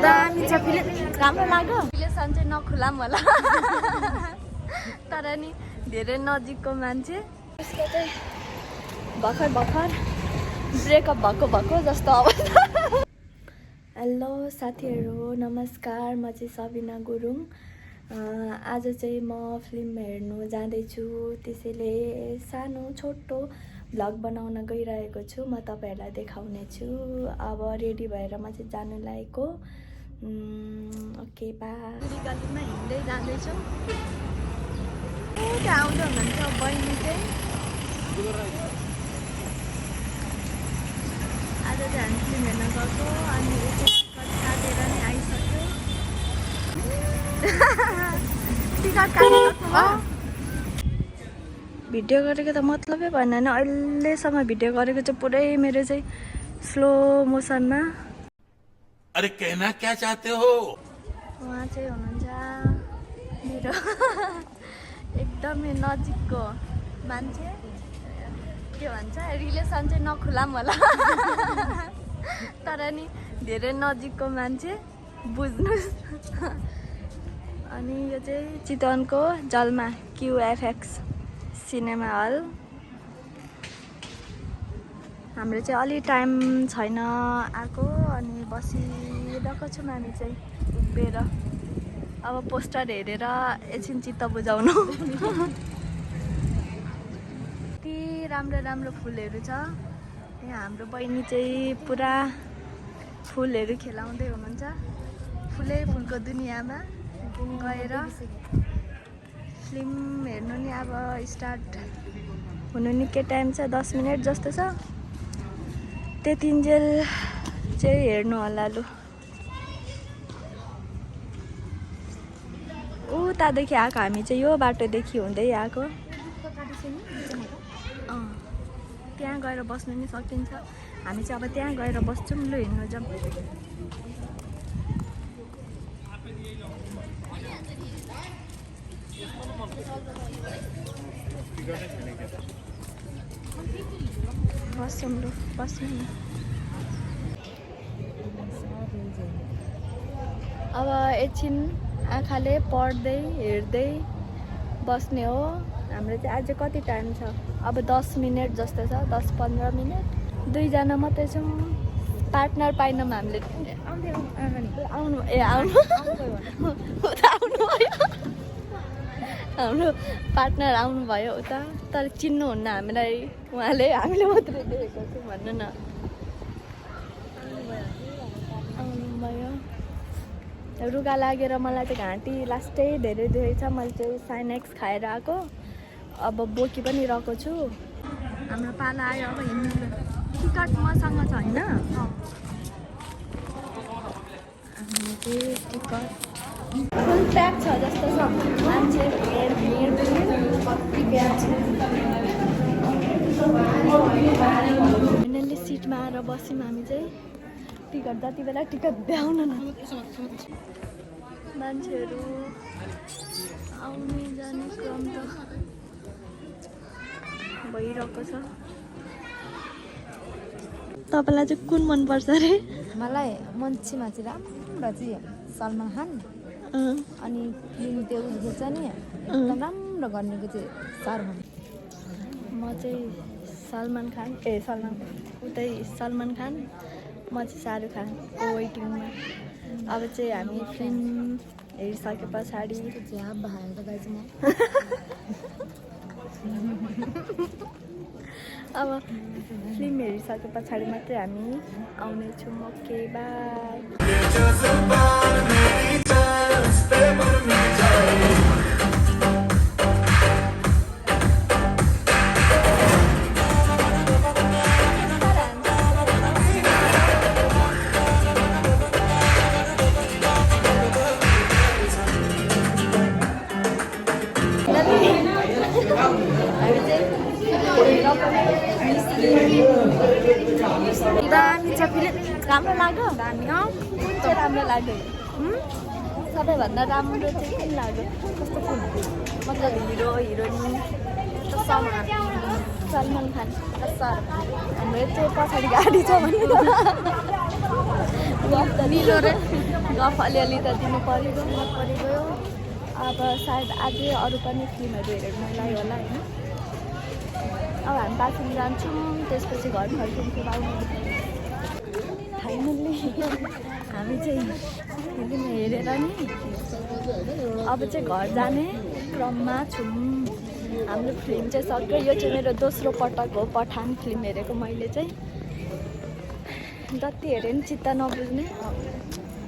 दामी छ फिल्म राम्रो लाग्यो फिल्म चाहिँ नखुलाम होला तर नि धेरै नजिकको मान्छे उसको चाहिँ भर्खर ब्रेकअप भएको जस्तो अवस्था हेलो साथीहरू नमस्कार म चाहिँ सबिना गुरुङ आज चाहिँ म फिल्म हेर्नु जाँदैछु त्यसैले सानो छोटो भ्लग बनाउन गइरहेको छु म तपाईहरुलाई देखाउने छु अब रेडी भएर म चाहिँ जानु लागेको ओके बाइ गल्लीमा हिँड्दै जाँदैछु त्यहाँ आउँदै हुनुहुन्छ बहिनी चाहिँ आज चाहिँ हामी फिल्म हेर्न गएको अनि टिकट काटेर नि आइसक्यो टिकट काटेर भिडियो गरेको त मतलबै भएन हैन अहिलेसम्म भिडियो गरेको चाहिँ पुरै मेरो चाहिँ स्लो मोसनमा अरे कहना क्या चाहते हो उहाँ चाहिँ हुनुहुन्छ मेरो एकदमै नजिकको मान्छे के भन्छ रिलेसन चाहिँ नखुलाम होला तर नि धेरै नजिकको मान्छे बुझ्नुस् अनि यो चाहिँ चितवनको जलमा क्युएफएक्स सिनेमा हल हाम्रो चाहिँ अलि टाइम छैन आएको अनि बसिरहेको छौँ हामी चाहिँ उभिएर अब पोस्टर हेरेर एकछिन चित्त बुझाउनु यति राम्रो फुलहरू छ यहाँ हाम्रो बहिनी चाहिँ पुरा फुलहरू खेलाउँदै हुनुहुन्छ फुलै फुलको दुनियाँमा गएर फिल्म हेर्नु नि अब स्टार्ट हुनु निकै टाइम छ 10 मिनट जस्तो छ त्यतिन्जेल चाहिँ हेर्नु होला लु उतादेखि आएको हामी चाहिँ यो बाटोदेखि हुँदै आएको त्यहाँ गएर बस्नु नि सकिन्छ हामी चाहिँ अब त्यहाँ गएर बस्छौँ लु हिँड्नु जाऊँ बस्छौँ लु बस्नु नि अब एकछिन आँखाले पढ्दै हेर्दै बस्ने हो हाम्रो चाहिँ आज कति टाइम छ अब 10 मिनट जस्तो छ 10-15 मिनट दुईजना मात्रै छौँ पार्टनर पाइनौँ हामीले आउनु हाम्रो पार्टनर आउनुभयो उता तर चिन्नुहुन्न हामीलाई उहाँले हामीले मात्रै देखेको छौँ भन्नु न आउनुभयो रुगा लागेर मलाई चाहिँ घाँटी लास्टै धेरै दुखेको छ मैले चाहिँ साइनेक्स खाएर आएको अब बोकी पनि रहेको छु हाम्रो पाला आयो अब हिँड्नु टिकट मसँग छ होइन हाम्रो चाहिँ टिकट फुल प्याक छ जस्तो छ मान्छे भिड फाइनल्ली सिटमा आएर बस्यौँ हामी चाहिँ टिकट जति बेला टिकट भ्याउन न मान्छेहरू आउने जाने क्रम त भइरहेको छ तपाईँलाई चाहिँ कुन मनपर्छ अरे मलाई मान्छेमा चाहिँ राम्रो चाहिँ सलमान खान अनि फिल्म त्यो उसको छ नि एकदम राम्रो गर्नेको चाहिँ शाहरुख खान म चाहिँ सलमान खान उतै सलमान खान म चाहिँ शाहरुख खानको वेटिङमा अब चाहिँ हामी फिल्म हेरिसके पछाडि झ्याप भएको त गाइज म अब फिल्म हेरिसके पछाडि मात्रै हामी आउनेछौँ ओके बाइ दामी छ फिल्म राम्रो लाग्यो दामी कुन चाहिँ राम्रो लाग्यो सबैभन्दा राम्रो चाहिँ के लाग्यो कस्तो फिल्म मतलब hero heroine Salman Khan sir हाम्रो चाहिँ पछाडि गाडी छ भने गफ अलिअलि त दिनु परिगयो। अब सायद अझै अरू पनि फिल्महरू हेरेर मलाई होला होइन। अब हामी बाथरुम जान्छौँ, त्यसपछि घर फर्किन्छौँ फाइनल्ली हामी चाहिँ फिल्म हेरेर नि अब चाहिँ घर जाने क्रममा छौँ। हाम्रो फिल्म चाहिँ सक्यो। यो चाहिँ मेरो दोस्रो पटक हो पठान फिल्म हेरेको मैले चाहिँ। जति हेरेँ नि चित्त नबुझ्ने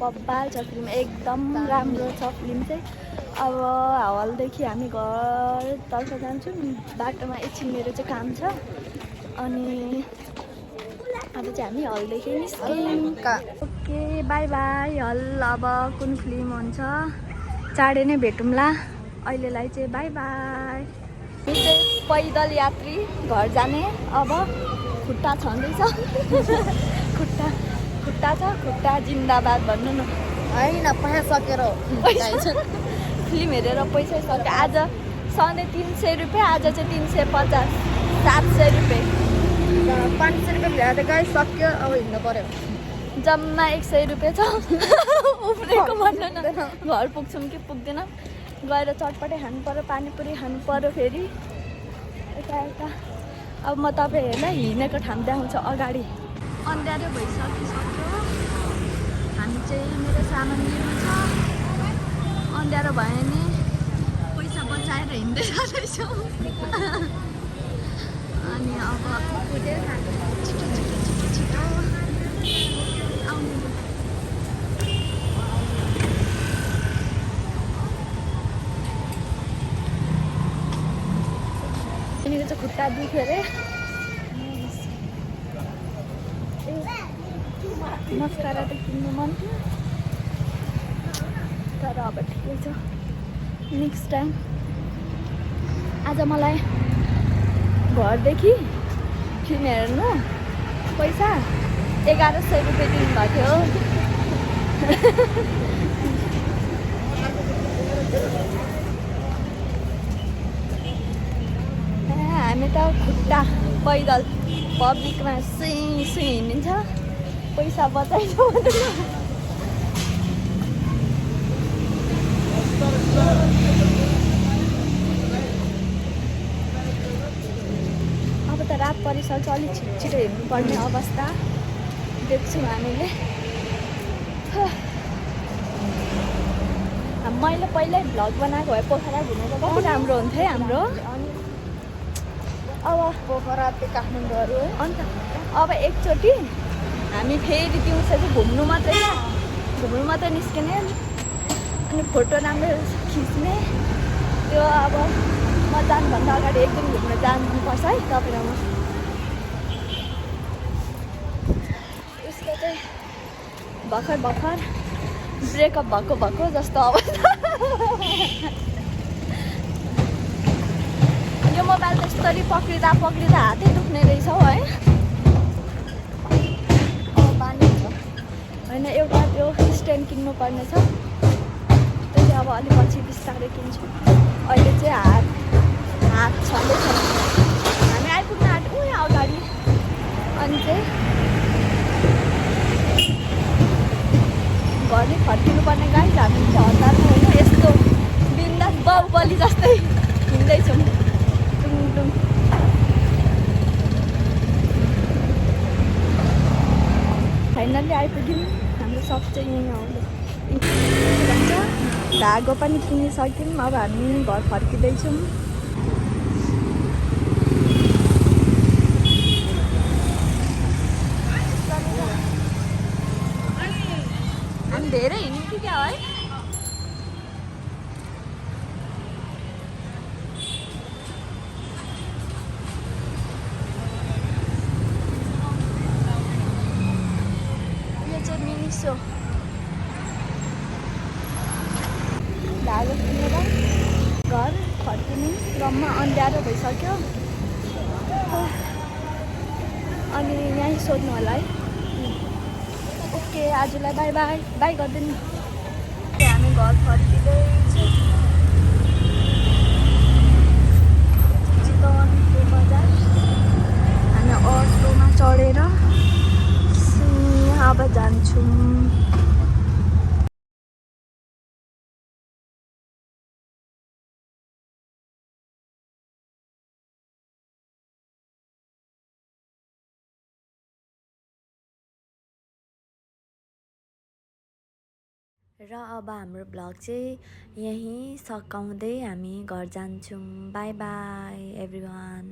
बब्बाल छ फिल्म, एकदम राम्रो छ फिल्म चाहिँ। अब हलदेखि हामी घरतर्फ जान्छौँ। बाटोमा एकछिन मेरो चाहिँ काम छ अनि अब चाहिँ हामी हलदेखि निस्क्यौँ। ओके बाई बाई हल। अब कुन फिल्म हुन्छ चाँडै नै भेटौँला। अहिलेलाई चाहिँ बाई बाई। यो चाहिँ पैदल यात्री घर जाने। अब खुट्टा छँदैछ खुट्टा छ, खुट्टा जिन्दाबाद भन्नु न। होइन पैसा सकेर फिल्म हेरेर पैसा सक्यो। आज सधैँ 300 रुपियाँ, आज चाहिँ 350, 700 रुपियाँ। 500 रुपियाँ भ्याएर गाई सक्यो। अब हिँड्नु पर्यो। जम्मा 100 रुपियाँ छ उफ्रेको भन्नु न। घर पुग्छौँ कि पुग्दैन, गएर चटपटे खानु पऱ्यो, पानीपुरी खानु पऱ्यो फेरि यता। अब म तपाईँहरूलाई हिँडेको ठाउँ देखाउँछु अगाडि। अन्ध्यारो भइसकिसक्यो। हामी चाहिँ मेरो सामान लिनु छ। अन्ध्यारो भयो नि पैसा बचाएर हिँड्दै जाँदैछौँ। अनि अब छिटो आउनु। यिनीको चाहिँ खुट्टा दुख्यो अरे। मस्कारा त किन्नु मन थियो तर अब ठिकै छ। नेक्स्ट टाइम आज मलाई घरदेखि फिल्म हेर्नु पैसा 1100 रुपियाँ दिनुभएको थियो। हामी त खुट्टा पैदल पब्लिकमा सुई हिँडिन्छ पैसा बचाइन्छ। अब त रात परिसक्छ, अलिक छिटो हिँड्नुपर्ने अवस्था देख्छौँ हामीले। मैले पहिल्यै भ्लग बनाएको भए पोखरा घुमेको कति राम्रो हुन्थ्यो हाम्रो। अब पोखरा त्यो काठमाडौँहरू अन्त अब एकचोटि हामी फेरि दिउँसो चाहिँ घुम्नु मात्रै निस्किने अनि फोटो राम्रो खिच्ने। त्यो अब म जानुभन्दा अगाडि एक दिन घुम्न जानुपर्छ है तपाईँ र म। उसको चाहिँ भर्खर ब्रेकअप भएको जस्तो अवस्था। यो मोबाइल त्यस्तरी पक्रिँदा हातै दुख्ने रहेछ हौ है। होइन एउटा त्यो स्ट्यान्ड किन्नु पर्ने छ, त्यो चाहिँ अब अलिक पछि बिस्तारै किन्छु। अहिले चाहिँ हात छँदैछ। हामी आइपुग्न आँट्यौँ यहाँ अगाडि। अनि चाहिँ घर नै फर्किनु पर्ने गाडी हामी चाहिँ हतारमा होइन यस्तो बिन्दास बाहुबली जस्तै हिँड्दैछौँ टुङ। फाइनल्ली आइपुग्यौँ। हाम्रो सब चाहिँ यहीँ आउँदै भन्छ। धागो पनि किनिसक्यौँ। अब हामी घर फर्किँदैछौँ। हामी धेरै हिँड्यौँ कि क्या है। धागो किनेर घर फर्किने क्रममा अन्ध्यारो भइसक्यो। अनि यहीँ सोध्नु होला है। ओके आजलाई बाई गरिदिनु। हामी घर फर्किँदैछौँ। चितवनको बजार हामी अटोमा चढेर अब जान्छौँ। र अब हाम्रो भ्लग चाहिँ यहीँ सकाउँदै हामी घर जान्छौँ। By by everyone.